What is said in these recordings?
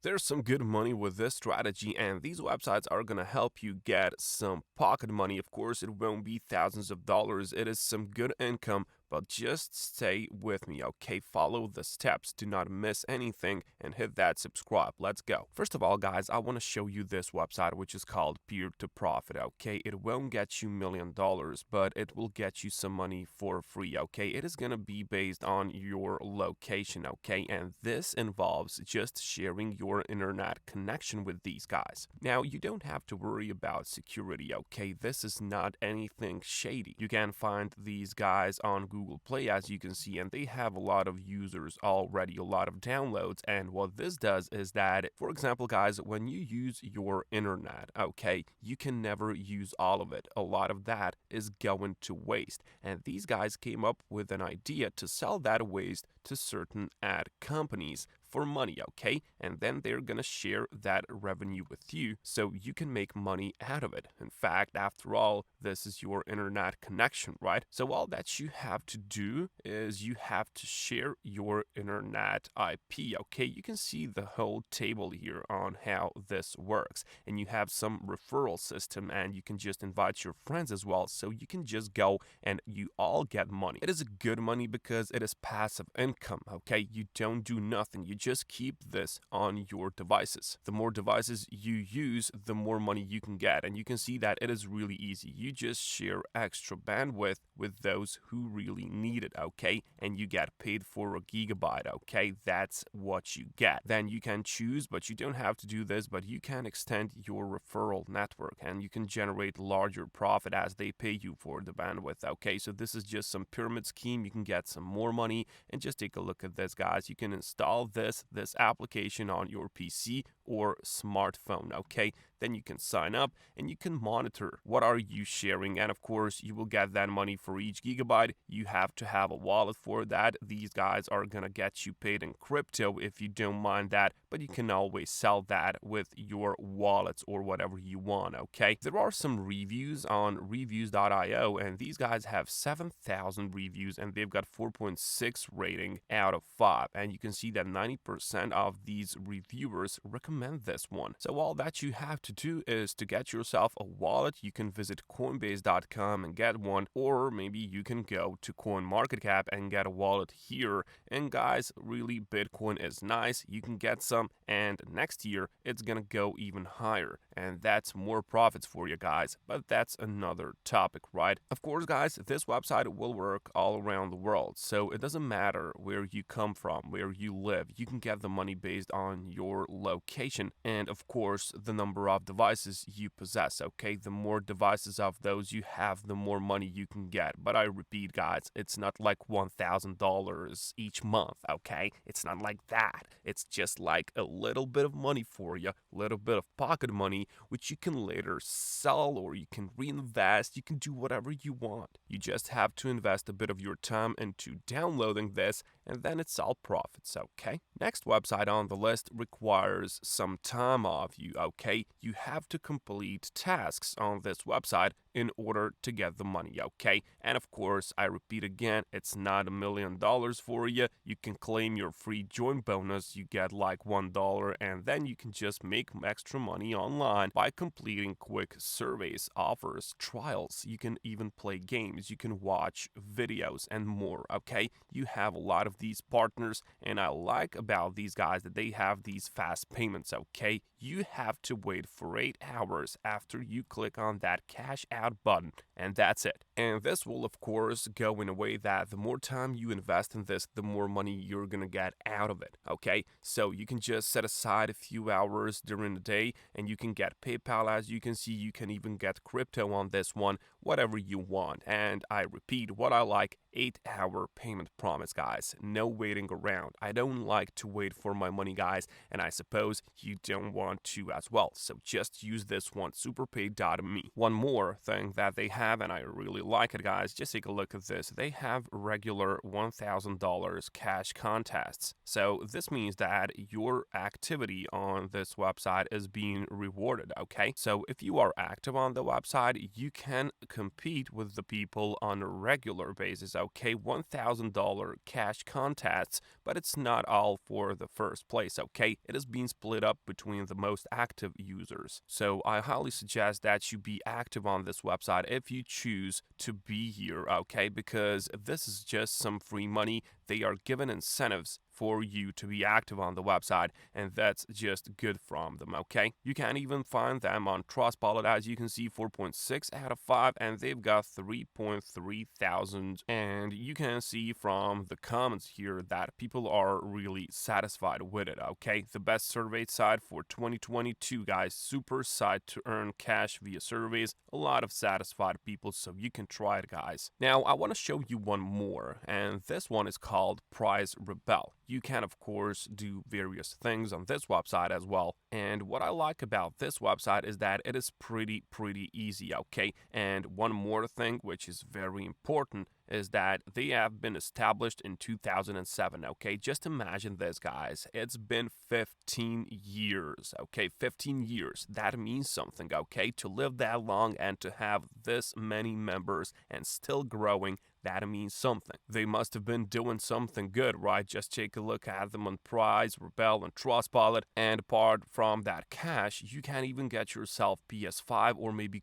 There's some good money with this strategy, and these websites are gonna help you get some pocket money. Of course, it won't be thousands of dollars, it is some good income, but just stay with me, okay? Follow the steps, do not miss anything, and hit that subscribe. Let's go. First of all, guys, I wanna show you this website, which is called Peer to Profit, okay? It won't get you $1 million, but it will get you some money for free, okay? It is gonna be based on your location, okay? And this involves just sharing your internet connection with these guys. Now, you don't have to worry about security, okay? This is not anything shady. You can find these guys on Google Play, as you can see, and they have a lot of users already, a lot of downloads. And what this does is that, for example, guys, when you use your internet, okay, you can never use all of it. A lot of that is going to waste. And these guys came up with an idea to sell that waste to certain ad companies for money, okay? And then they're gonna share that revenue with you so you can make money out of it. In fact, after all, this is your internet connection, right? So all that you have to do is you have to share your internet IP, okay? You can see the whole table here on how this works. And you have some referral system, and you can just invite your friends as well, so you can just go and you all get money. It is a good money because it is passive income, okay? You don't do nothing. You just keep this on your devices. The more devices you use, the more money you can get. And you can see that it is really easy. You just share extra bandwidth with those who really need it, okay? And you get paid for a gigabyte, okay? That's what you get. Then you can choose, but you don't have to do this, but you can extend your referral network and you can generate larger profit as they pay you for the bandwidth, okay? So this is just some pyramid scheme. You can get some more money, and just take a look at this, guys. You can install this application on your PC or smartphone, okay? Then you can sign up and you can monitor what are you sharing, and of course you will get that money for each gigabyte. You have to have a wallet for that. These guys are gonna get you paid in crypto if you don't mind that, but you can always sell that with your wallets or whatever you want, okay? There are some reviews on reviews.io, and these guys have 7,000 reviews and they've got 4.6 rating out of 5, and you can see that 90% of these reviewers recommend this one. So all that you have to do is to get yourself a wallet. You can visit coinbase.com and get one, or maybe you can go to CoinMarketCap and get a wallet here. And guys, really, Bitcoin is nice. You can get some, and next year it's gonna go even higher, and that's more profits for you guys. But that's another topic, right? Of course, guys, this website will work all around the world, so it doesn't matter where you come from, where you live. You can get the money based on your location and, of course, the number of devices you possess, okay? The more devices of those you have, the more money you can get. But I repeat, guys, it's not like $1,000 each month, okay? It's not like that. It's just like a little bit of money for you, a little bit of pocket money, which you can later sell or you can reinvest. You can do whatever you want. You just have to invest a bit of your time into downloading this, and then it's all profits, okay? Next website on the list requires some time of you, okay? You have to complete tasks on this website in order to get the money, okay? And of course, I repeat again, it's not $1 million for you. You can claim your free join bonus. You get like $1, and then you can just make extra money online by completing quick surveys, offers, trials. You can even play games. You can watch videos and more, okay? You have a lot of these partners, and I like about these guys that they have these fast payments, okay? You have to wait for 8 hours after you click on that cash out button, and that's it. And this will, of course, go in a way that the more time you invest in this, the more money you're gonna get out of it, okay? So you can just set aside a few hours during the day, and you can get PayPal. As you can see, you can even get crypto on this one, whatever you want. And I repeat, what I like, 8-hour payment promise, guys. No waiting around. I don't like to wait for my money, guys, and I suppose you don't want to as well. So just use this one, superpay.me. One more thing that they have, and I really like it, guys, just take a look at this. They have regular $1,000 cash contests. So this means that your activity on this website is being rewarded, okay? So if you are active on the website, you can compete with the people on a regular basis, okay? $1,000 cash contests, but it's not all for the first place, okay? It is being split up between the most active users. So I highly suggest that you be active on this website if you choose to be here, okay? Because this is just some free money. They are given incentives for you to be active on the website, and that's just good from them, okay? You can even find them on Trustpilot, as you can see, 4.6 out of 5, and they've got 3.3 thousand. And you can see from the comments here that people are really satisfied with it, okay? The best surveyed site for 2022, guys. Super site to earn cash via surveys. A lot of satisfied people, so you can try it, guys. Now, I want to show you one more, and this one is called Prize Rebel. You can, of course, do various things on this website as well. And what I like about this website is that it is pretty easy, okay? And one more thing, which is very important, is that they have been established in 2007, okay? Just imagine this, guys. It's been 15 years, okay? 15 years. That means something, okay? To live that long and to have this many members and still growing, that means something. They must have been doing something good, right? Just take a look at them on Prize, Rebel, and Trustpilot. And apart from that cash, you can even get yourself PS5 or maybe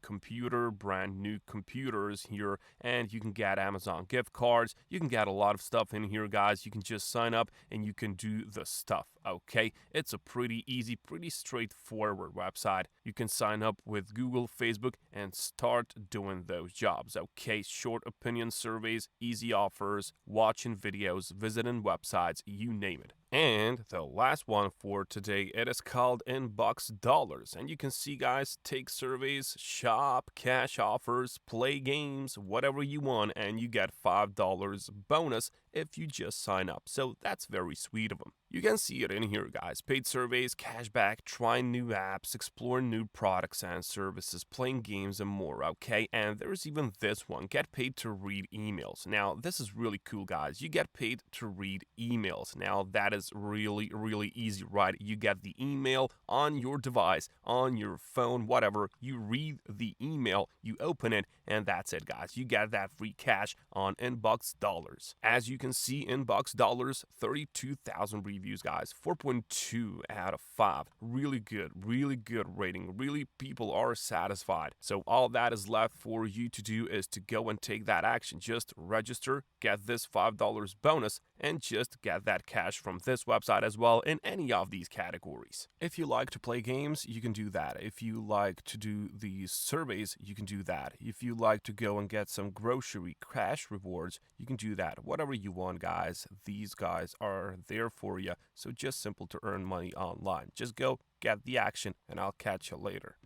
brand new computers here, and you can get Amazon gift cards. You can get a lot of stuff in here, guys. You can just sign up and you can do the stuff, okay? It's a pretty easy, pretty straightforward website. You can sign up with Google, Facebook, and start doing those jobs, okay? Short opinion surveys, easy offers, watching videos, visiting websites, you name it. And the last one for today, it is called Inbox Dollars. And you can see, guys, take surveys, shop, cash offers, play games, whatever you want, and you get $5 bonus if you just sign up. So that's very sweet of them. You can see it in here, guys. Paid surveys, cashback, trying new apps, exploring new products and services, playing games, and more, okay? And there's even this one, get paid to read emails. Now, this is really cool, guys. You get paid to read emails. Now, that is really easy, right? You get the email on your device, on your phone, whatever. You read the email, you open it, and that's it, guys. You get that free cash on Inbox Dollars. As you can see, Inbox Dollars, 32,000 reviews, guys. 4.2 out of 5. Really good rating. Really, people are satisfied. So all that is left for you to do is to go and take that action. Just register, get this $5 bonus, and just get that cash from this website as well in any of these categories. If you like to play games, you can do that. If you like to do these surveys, you can do that. If you like to go and get some grocery cash rewards, you can do that. Whatever you want, guys. These guys are there for you. So just simple to earn money online. Just go, get the action, and I'll catch you later.